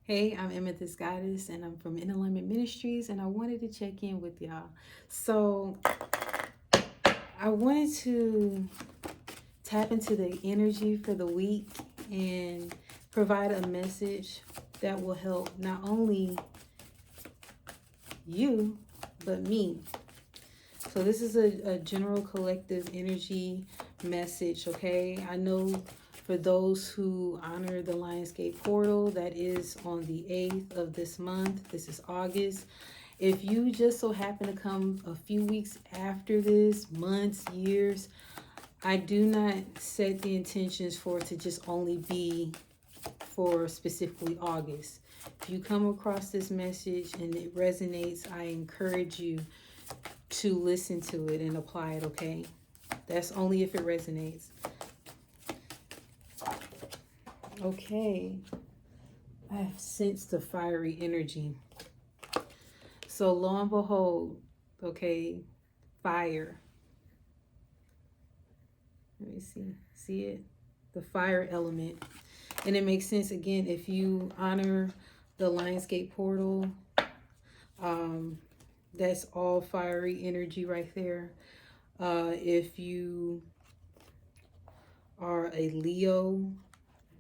Hey, I'm Amethyst Goddess, and I'm from In Alignment Ministries, and I wanted to check in with y'all. So, I wanted to tap into the energy for the week and provide a message that will help not only you, but me. So, this is a general collective energy message, okay? I know for those who honor the Lionsgate portal, that is on the 8th of this month. This is August. If you just so happen to come a few weeks after this, months, years, I do not set the intentions for it to just only be for specifically August. If you come across this message and it resonates, I encourage you to listen to it and apply it, okay? That's only if it resonates. Okay, I've sensed the fiery energy. So lo and behold, okay, fire. Let me see. See it? The fire element. And it makes sense again if you honor the Lionsgate portal. Um, that's all fiery energy right there. If you are a Leo,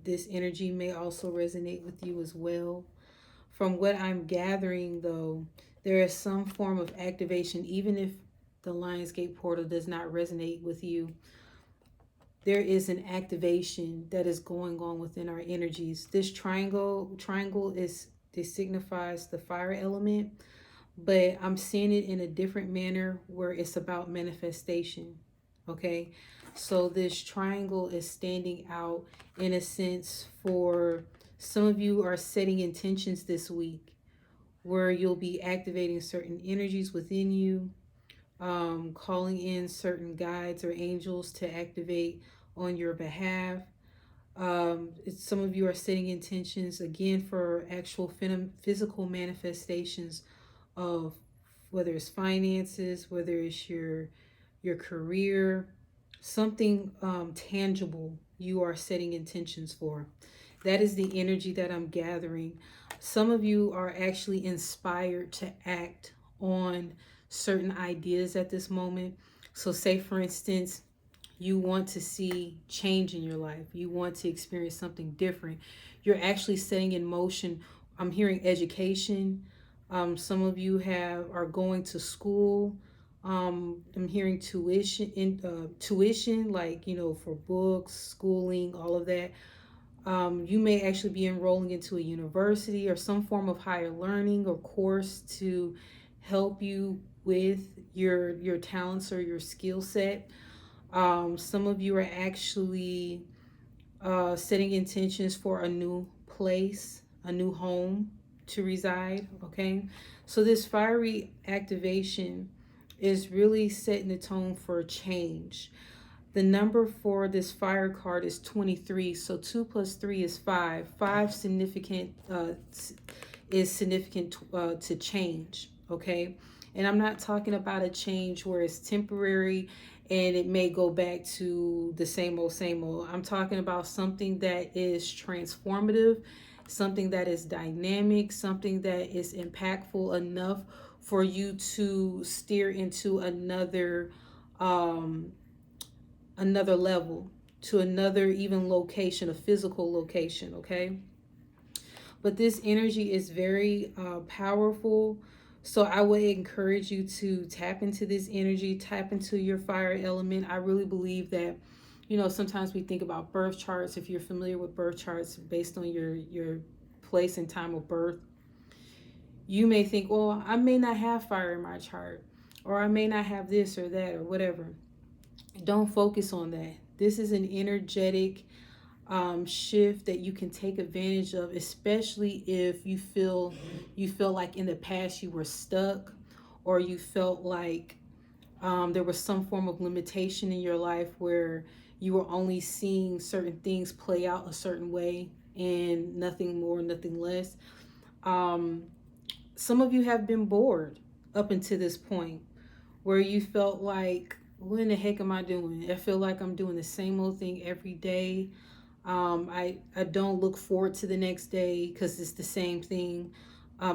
this energy may also resonate with you as well. From what I'm gathering, though, there is some form of activation, even if the Lionsgate portal does not resonate with you. There is an activation that is going on within our energies. This triangle is this signifies the fire element, but I'm seeing it in a different manner where it's about manifestation. Okay, so this triangle is standing out in a sense for some of you are setting intentions this week where you'll be activating certain energies within you, calling in certain guides or angels to activate on your behalf. Some of you are setting intentions again for actual physical manifestations of whether it's finances, whether it's your career, something tangible you are setting intentions for. That is the energy that I'm gathering. Some of you are actually inspired to act on certain ideas at this moment. So, say for instance, you want to see change in your life, you want to experience something different. You're actually setting in motion. I'm hearing education. Some of you are going to school. I'm hearing tuition, like for books, schooling, all of that. You may actually be enrolling into a university or some form of higher learning or course to help you with your talents or your skill set. Some of you are actually setting intentions for a new place, a new home to reside. Okay, so this fiery activation is really setting the tone for change. The number for this fire card is 23. So 2 plus 3 is 5. 5 is significant to change. Okay. And I'm not talking about a change where it's temporary and it may go back to the same old, same old. I'm talking about something that is transformative, something that is dynamic, something that is impactful enough for you to steer into um, another level, to another even location, a physical location, okay? But this energy is very powerful. So I would encourage you to tap into this energy, tap into your fire element. I really believe that, sometimes we think about birth charts. If you're familiar with birth charts based on your place and time of birth, you may think, well, I may not have fire in my chart, or I may not have this or that or whatever. Don't focus on that. This is an energetic shift that you can take advantage of, especially if you feel like in the past you were stuck, or you felt like there was some form of limitation in your life where you were only seeing certain things play out a certain way and nothing more, nothing less. Um, some of you have been bored up until this point where you felt like, what in the heck am I doing? I feel like I'm doing the same old thing every day. I don't look forward to the next day because it's the same thing.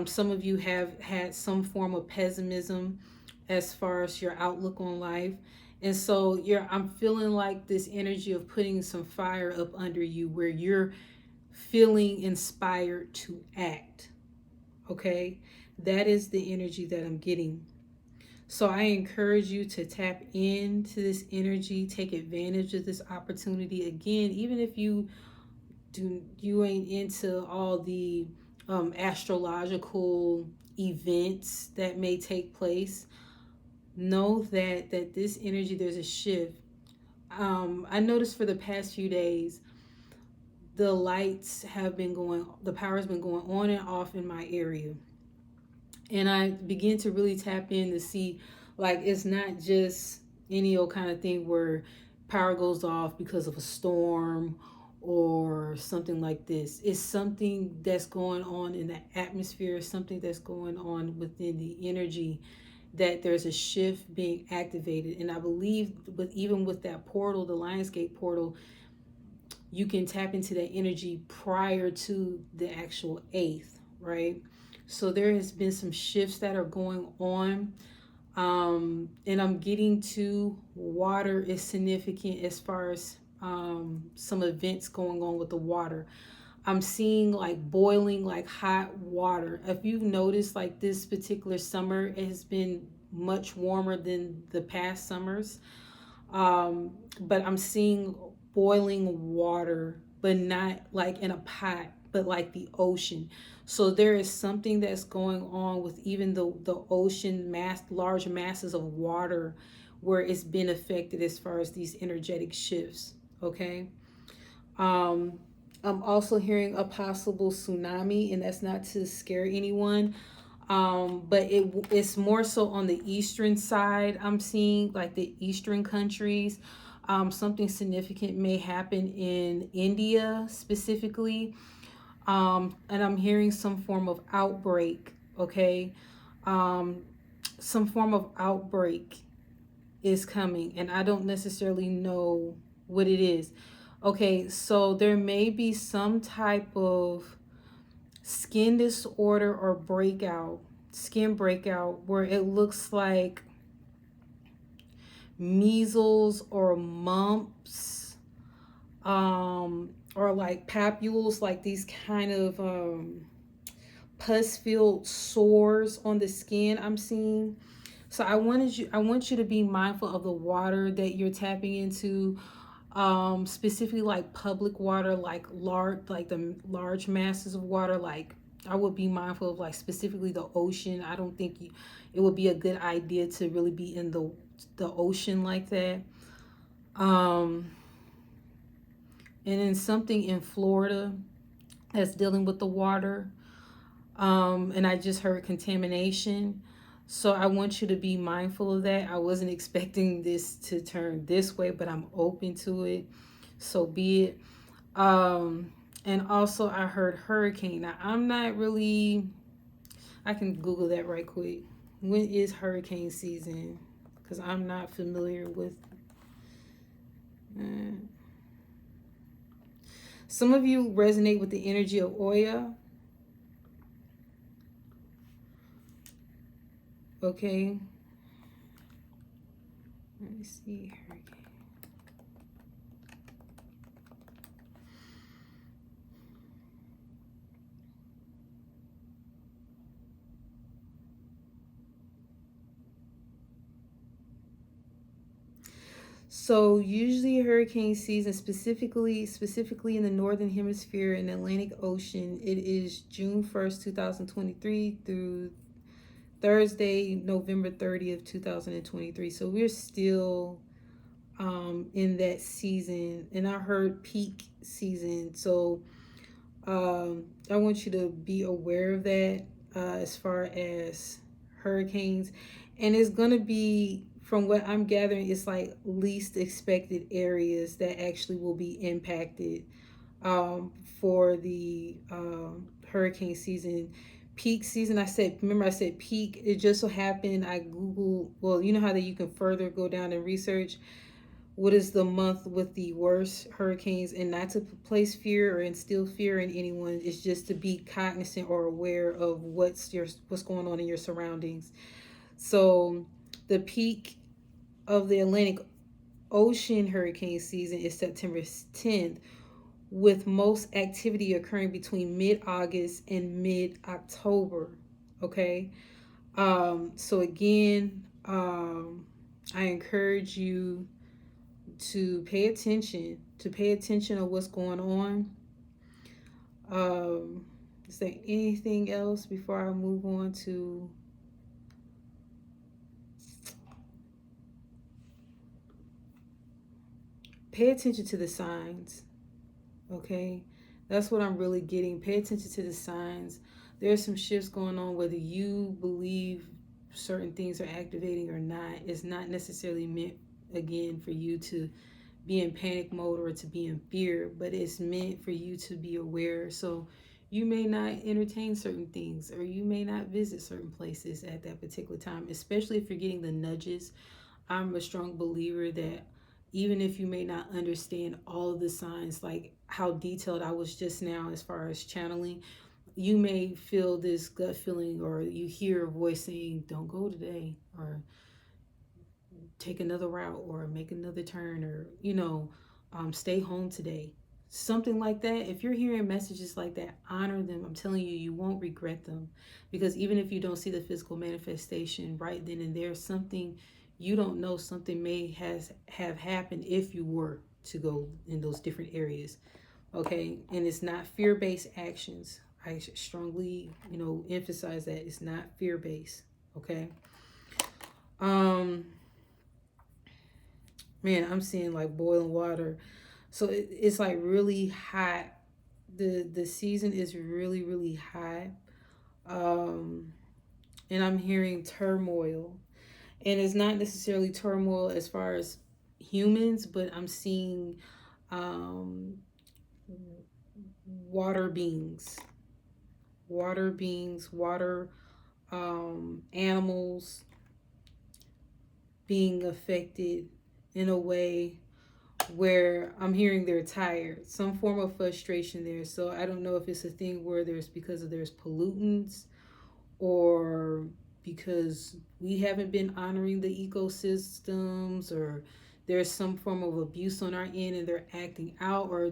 Some of you have had some form of pessimism as far as your outlook on life. And so I'm feeling like this energy of putting some fire up under you where you're feeling inspired to act. Okay? That is the energy that I'm getting. So I encourage you to tap into this energy, take advantage of this opportunity. Again, even if you ain't into all the astrological events that may take place, know that this energy, there's a shift. I noticed for the past few days the lights have been going, the power's been going on and off in my area, and I begin to really tap in to see, like, it's not just any old kind of thing where power goes off because of a storm or something like this. It's something that's going on in the atmosphere, something that's going on within the energy, that there's a shift being activated. And I believe with even with that portal, the Lionsgate portal, you can tap into that energy prior to the actual 8th, right? So there has been some shifts that are going on. And I'm getting to water is significant as far as some events going on with the water. I'm seeing like boiling, like hot water. If you've noticed, like this particular summer, it has been much warmer than the past summers. But I'm seeing boiling water, but not like in a pot, but like the ocean. So there is something that's going on with even the ocean large masses of water, where it's been affected as far as these energetic shifts. Okay. Um, I'm also hearing a possible tsunami, and that's not to scare anyone. But it's more so on the eastern side. I'm seeing like the eastern countries. Something significant may happen in India specifically. And I'm hearing some form of outbreak. Okay. Um, some form of outbreak is coming, and I don't necessarily know what it is. Okay, so there may be some type of skin disorder or skin breakout, where it looks like measles or mumps, or like papules, like these kind of pus-filled sores on the skin I'm seeing. So I want you to be mindful of the water that you're tapping into, specifically like public water, like the large masses of water. Like, I would be mindful of like specifically the ocean. I don't think it would be a good idea to really be in the ocean like that. Um, and then something in Florida that's dealing with the water. And I just heard contamination. So I want you to be mindful of that. I wasn't expecting this to turn this way, but I'm open to it. So be it. And also I heard hurricane. Now I'm not really, I can Google that right quick. When is hurricane season? Because I'm not familiar with. Uh, some of you resonate with the energy of Oya. Okay. Let me see. Hurricane. So usually hurricane season, specifically in the northern hemisphere in the Atlantic Ocean, it is June 1st, 2023 through Thursday, November 30th, 2023. So we're still in that season, and I heard peak season. So I want you to be aware of that as far as hurricanes. And it's going to be, from what I'm gathering, it's like least expected areas that actually will be impacted for the hurricane season. Peak season, remember I said peak. It just so happened I Googled, well, you know how that you can further go down and research. what is the month with the worst hurricanes, and not to place fear or instill fear in anyone. It's just to be cognizant or aware of what's going on in your surroundings. So the peak of the Atlantic Ocean hurricane season is September 10th, with most activity occurring between mid-August and mid-October. Okay. So again, I encourage you to pay attention to what's going on. Is there anything else before I move on to pay attention to the signs? Okay, that's what I'm really getting. Pay attention to the signs. There's some shifts going on, whether you believe certain things are activating or not. It's not necessarily meant, again, for you to be in panic mode or to be in fear, but it's meant for you to be aware. So you may not entertain certain things, or you may not visit certain places at that particular time, especially if you're getting the nudges. I'm a strong believer that even if you may not understand all of the signs, like how detailed I was just now as far as channeling, you may feel this gut feeling, or you hear a voice saying, don't go today, or take another route, or make another turn, or, stay home today. Something like that. If you're hearing messages like that, honor them. I'm telling you, you won't regret them. Because even if you don't see the physical manifestation right then and there, something you don't know, something may have happened if you were to go in those different areas. Okay. And it's not fear-based actions. I strongly, emphasize that it's not fear-based. Okay. Man, I'm seeing like boiling water. So it's like really hot. The season is really, really hot. And I'm hearing turmoil. And it's not necessarily turmoil as far as humans, but I'm seeing um, water beings, water animals being affected in a way where I'm hearing they're tired, some form of frustration there. So I don't know if it's a thing where there's pollutants, or because we haven't been honoring the ecosystems, or there's some form of abuse on our end and they're acting out, or I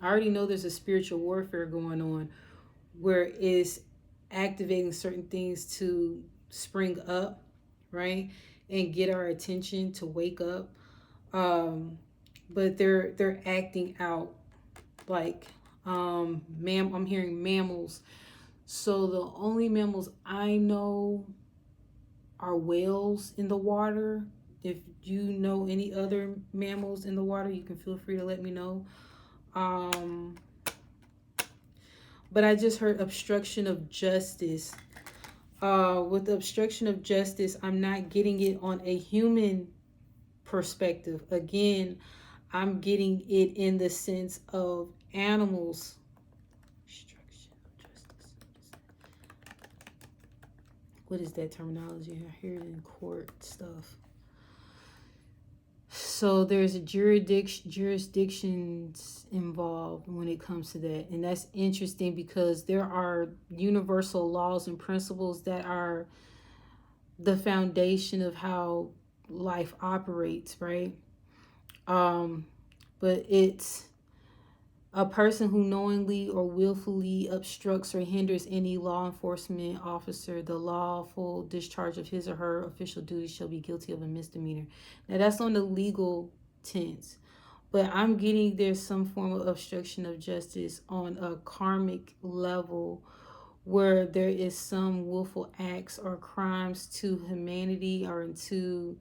already know there's a spiritual warfare going on where it's activating certain things to spring up, right? And get our attention to wake up. But they're acting out like I'm hearing mammals. So the only mammals I know are whales in the water. If you know any other mammals in the water, you can feel free to let me know. But I just heard obstruction of justice. With the obstruction of justice, I'm not getting it on a human perspective. Again, I'm getting it in the sense of animals. Obstruction of justice. What is that terminology? I hear it in court stuff. So there's a jurisdictions involved when it comes to that. And that's interesting because there are universal laws and principles that are the foundation of how life operates, right? But it's a person who knowingly or willfully obstructs or hinders any law enforcement officer the lawful discharge of his or her official duties shall be guilty of a misdemeanor. Now that's on the legal tense, but I'm getting there's some form of obstruction of justice on a karmic level where there is some willful acts or crimes to humanity or to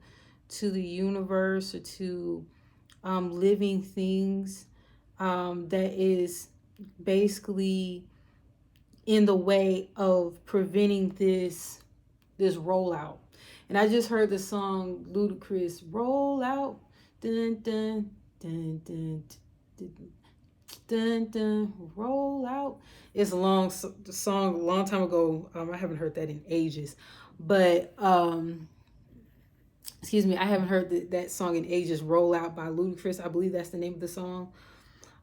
the universe or to living things that is basically in the way of preventing this rollout. And I just heard the song Ludacris, roll out, dun dun dun dun dun dun dun, roll out. It's a long song, a long time ago. I haven't heard that in ages, but excuse me, I haven't heard that song in ages. Roll Out by Ludacris, I believe that's the name of the song.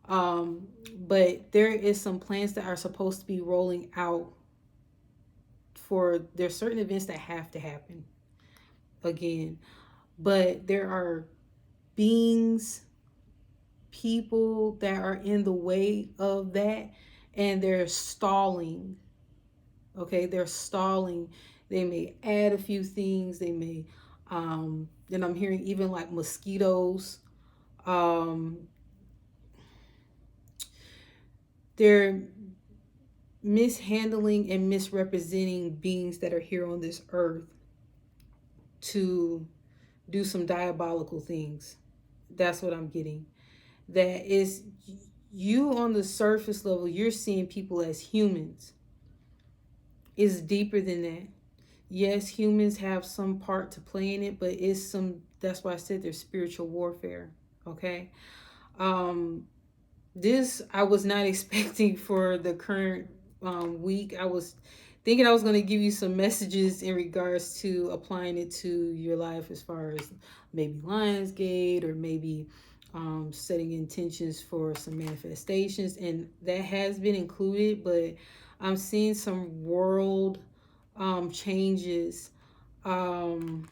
But there is some plans that are supposed to be rolling out for, there's certain events that have to happen again, but there are beings, people that are in the way of that, and they're stalling. Okay, they're stalling. They may add a few things. They may, and I'm hearing even like mosquitoes. Um, they're mishandling and misrepresenting beings that are here on this earth to do some diabolical things. That's what I'm getting. That is, you on the surface level, you're seeing people as humans. It's deeper than that. Yes, humans have some part to play in it, but it's some, that's why I said there's spiritual warfare. Okay. Um, this I was not expecting for the current week. I was thinking I was going to give you some messages in regards to applying it to your life, as far as maybe Lionsgate, or maybe setting intentions for some manifestations, and that has been included. But I'm seeing some world changes. Um,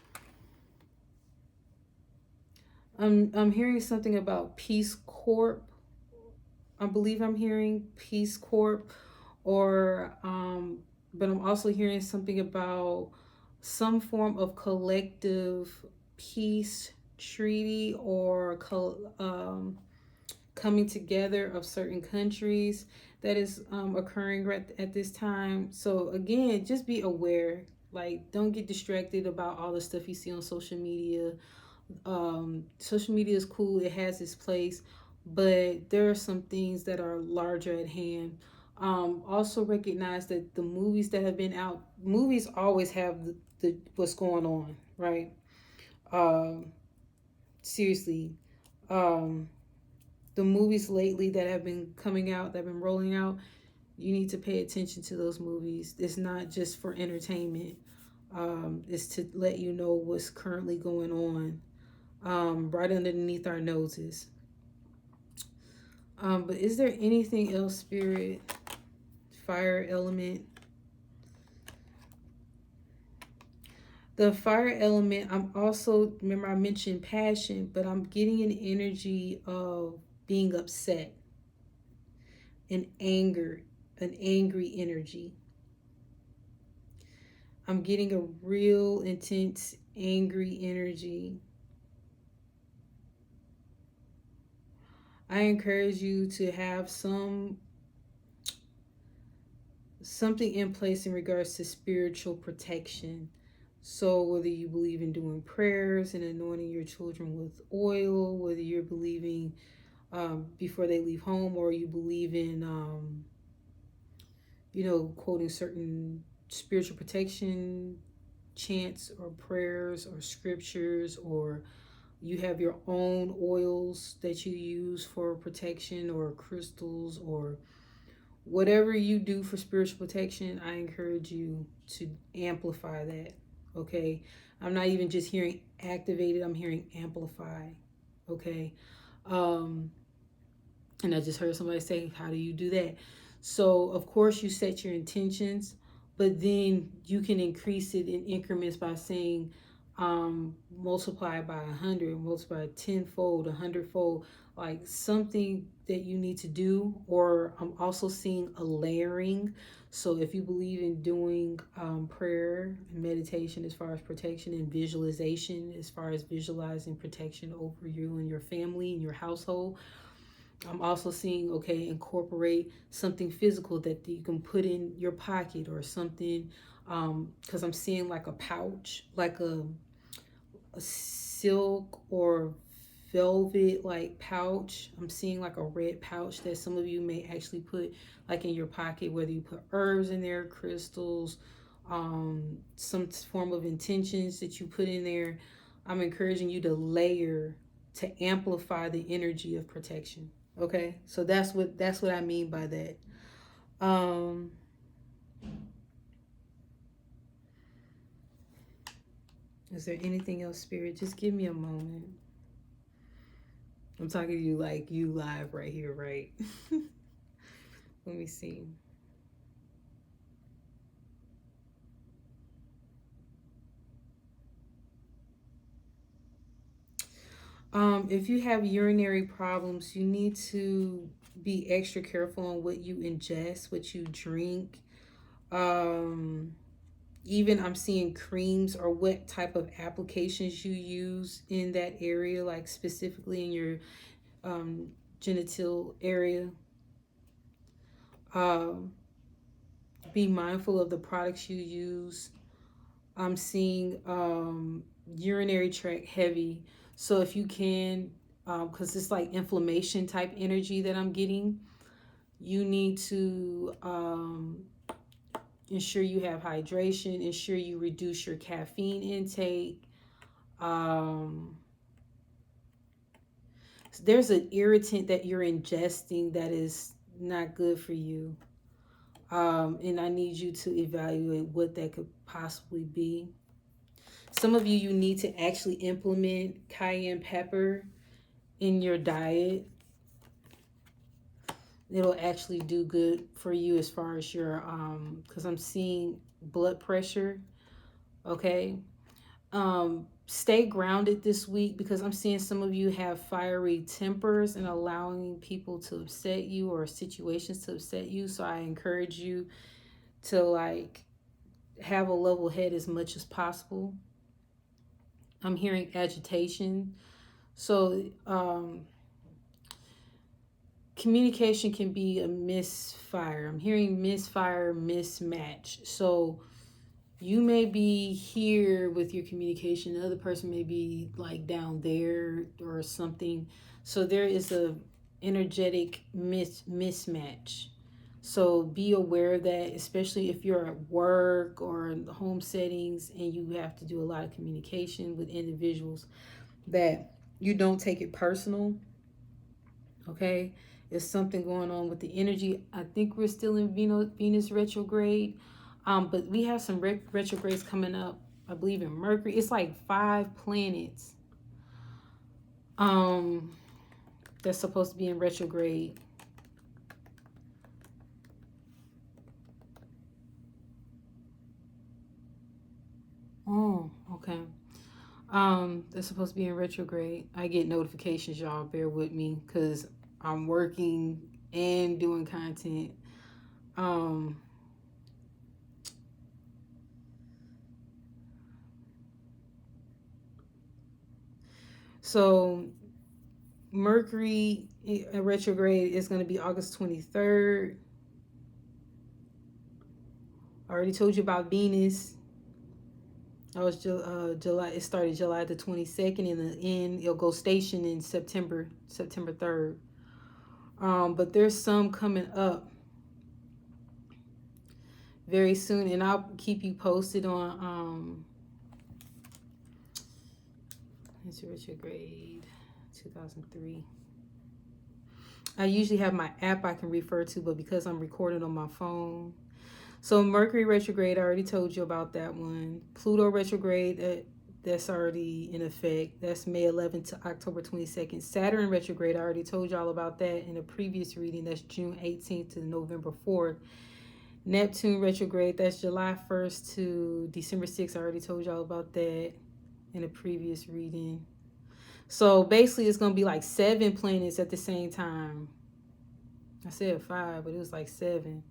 I'm hearing something about Peace Corp. I believe I'm hearing Peace Corp, or but I'm also hearing something about some form of collective peace treaty, or coming together of certain countries that is occurring right at this time. So again, just be aware. Like, don't get distracted about all the stuff you see on social media. Social media is cool, it has its place, but there are some things that are larger at hand. Also recognize that the movies that have been out, movies always have the what's going on, right? um Seriously, um the movies lately that have been coming out, that have been rolling out, you need to pay attention to those movies. It's not just for entertainment. It's to let you know what's currently going on, right underneath our noses. But is there anything else, Spirit? Fire element. The fire element, I'm also, remember I mentioned passion, but I'm getting an energy of being upset and anger, an angry energy. I'm getting a real intense angry energy. I encourage you to have something in place in regards to spiritual protection. So whether you believe in doing prayers and anointing your children with oil, whether you're believing before they leave home, or you believe in quoting certain spiritual protection chants or prayers or scriptures, or you have your own oils that you use for protection, or crystals, or whatever you do for spiritual protection, I encourage you to amplify that. Okay. I'm not even just hearing activated, I'm hearing amplify. Okay. Um, and I just heard somebody say, how do you do that? So, of course, you set your intentions, but then you can increase it in increments by saying, multiply by 100, multiply tenfold, 100-fold, like something that you need to do. Or I'm also seeing a layering. So if you believe in doing prayer and meditation as far as protection, and visualization as far as visualizing protection over you and your family and your household, I'm also seeing, okay, incorporate something physical that you can put in your pocket, or something, because I'm seeing like a pouch, like a silk or velvet like pouch. I'm seeing like a red pouch that some of you may actually put like in your pocket, whether you put herbs in there, crystals, some form of intentions that you put in there. I'm encouraging you to layer, to amplify the energy of protection. Okay, so that's what I mean by that. Is there anything else, Spirit? Just give me a moment. I'm talking to you like you live right here, right? Let me see. If you have urinary problems, you need to be extra careful on what you ingest, what you drink. Um, Even I'm seeing creams or what type of applications you use in that area, like specifically in your um, genital area. Um, be mindful of the products you use. I'm seeing urinary tract heavy. So if you can, because it's like inflammation type energy that I'm getting, you need to ensure you have hydration, ensure you reduce your caffeine intake. Um, there's an irritant that you're ingesting that is not good for you. And I need you to evaluate what that could possibly be. Some of you, you need to actually implement cayenne pepper in your diet. It'll actually do good for you as far as your, because I'm seeing blood pressure. Okay. Stay grounded this week because I'm seeing some of you have fiery tempers and allowing people to upset you or situations to upset you. So I encourage you to like have a level head as much as possible. I'm hearing agitation. So communication can be a misfire. I'm hearing misfire, mismatch. So you may be here with your communication, the other person may be like down there or something. So there is a energetic mismatch. So be aware of that, especially if you're at work or in the home settings and you have to do a lot of communication with individuals, that you don't take it personal. Okay, there's something going on with the energy. I think we're still in Venus retrograde, but we have some retrogrades coming up. I believe in Mercury. It's like 5 planets um, that's supposed to be in retrograde. Oh, okay. They're supposed to be in retrograde. I get notifications, y'all. Bear with me, cause I'm working and doing content. Um, so Mercury in retrograde is going to be August 23rd. I already told you about Venus. That was July. It started July the 22nd, and the end it'll go station in September 3rd. But there's some coming up very soon, and I'll keep you posted on it's retrograde 2003. I usually have my app I can refer to, but because I'm recording on my phone. So Mercury retrograde, I already told you about that one. Pluto retrograde, that's already in effect. That's May 11th to October 22nd. Saturn retrograde, I already told y'all about that in a previous reading. That's June 18th to November 4th. Neptune retrograde, that's July 1st to December 6th. I already told y'all about that in a previous reading. So basically, it's going to be like 7 planets at the same time. I said 5, but it was like 7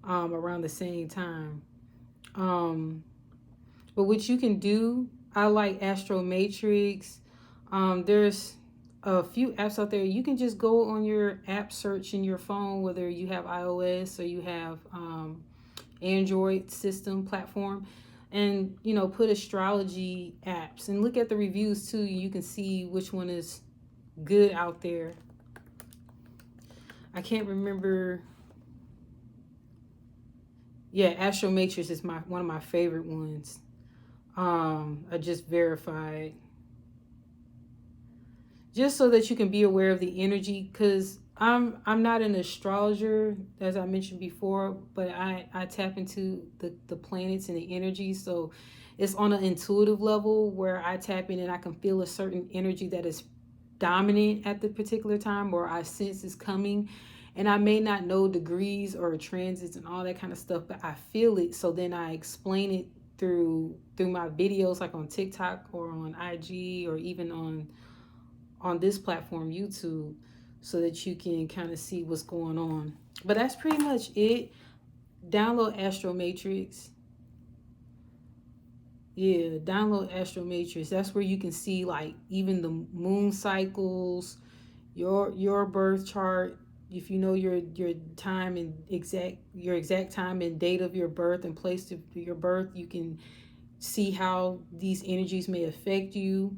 around the same time. But what you can do, I like Astro Matrix. There's a few apps out there. You can just go on your app search in your phone, whether you have iOS or you have Android system platform, and put astrology apps and look at the reviews too. You can see which one is good out there. I can't remember. Yeah, Astro Matrix is one of my favorite ones. I just verified, just so that you can be aware of the energy, because I'm not an astrologer, as I mentioned before, but I tap into the planets and the energy. So it's on an intuitive level where I tap in and I can feel a certain energy that is dominant at the particular time, or I sense is coming. And I may not know degrees or transits and all that kind of stuff, but I feel it. So then I explain it through my videos, like on TikTok or on IG or even on this platform, YouTube, so that you can kind of see what's going on. But that's pretty much it. Download Astro Matrix. Yeah, download Astro Matrix. That's where you can see like even the moon cycles, your birth chart. If you know your time and exact time and date of your birth and place of your birth, you can see how these energies may affect you.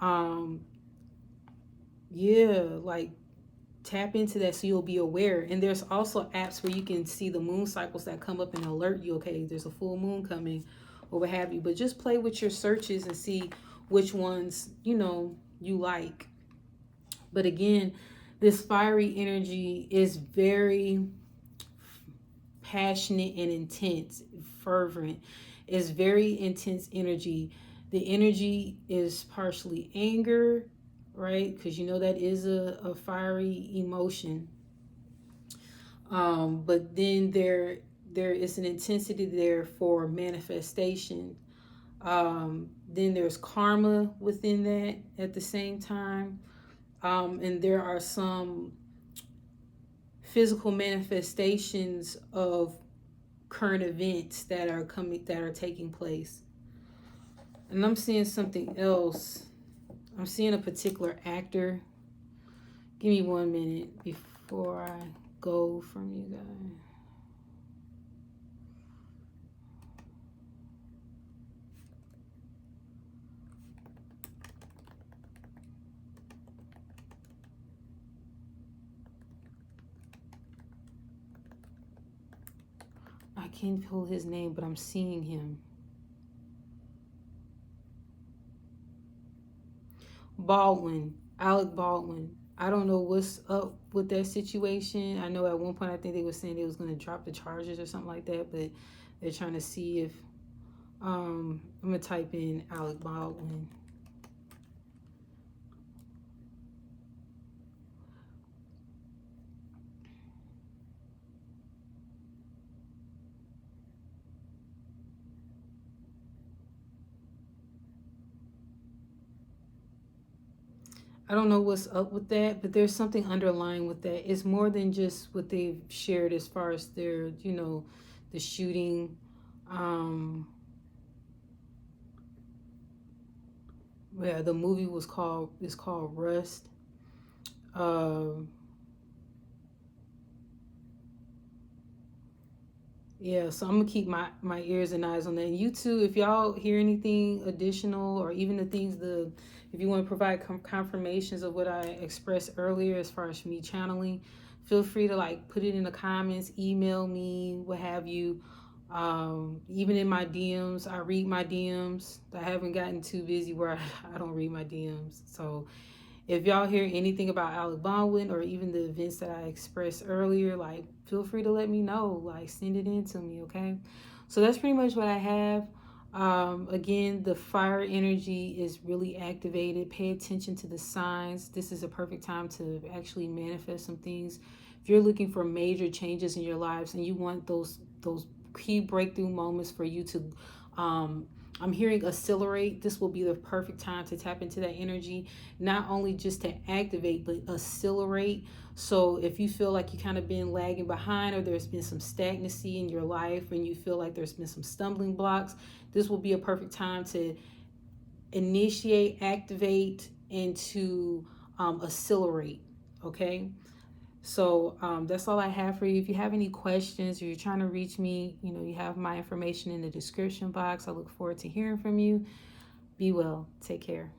Um, yeah, like tap into that so you'll be aware. And there's also apps where you can see the moon cycles that come up and alert you, okay, there's a full moon coming or what have you. But just play with your searches and see which ones you like. But again, this fiery energy is very passionate and intense, fervent. It's very intense energy. The energy is partially anger, right? Because that is a fiery emotion. But then there is an intensity there for manifestation. Then there's karma within that at the same time. And there are some physical manifestations of current events that are taking place. And I'm seeing something else. I'm seeing a particular actor. Give me 1 minute before I go from you guys. I can't pull his name, but I'm seeing him. Baldwin, Alec Baldwin. I don't know what's up with that situation. I know at one point I think they were saying they was going to drop the charges or something like that, but they're trying to see if I'm going to type in Alec Baldwin. I don't know what's up with that, but there's something underlying with that. It's more than just what they've shared as far as their, the shooting. Yeah, the movie is called Rust. Yeah, so I'm gonna keep my ears and eyes on that. And you too, if y'all hear anything additional, or even if you want to provide confirmations of what I expressed earlier as far as me channeling, feel free to like put it in the comments, email me, what have you. Even in my DMs, I read my DMs. I haven't gotten too busy where I don't read my DMs. So if y'all hear anything about Alec Baldwin or even the events that I expressed earlier, like feel free to let me know. Like send it in to me, okay? So that's pretty much what I have. Again, the fire energy is really activated. Pay attention to the signs. This is a perfect time to actually manifest some things. If you're looking for major changes in your lives and you want those key breakthrough moments for you to I'm hearing accelerate. This will be the perfect time to tap into that energy, not only just to activate, but accelerate. So if you feel like you kind of been lagging behind, or there's been some stagnancy in your life and you feel like there's been some stumbling blocks, this will be a perfect time to initiate, activate, and to accelerate. Okay. So that's all I have for you. If you have any questions or you're trying to reach me, you have my information in the description box. I look forward to hearing from you. Be well. Take care.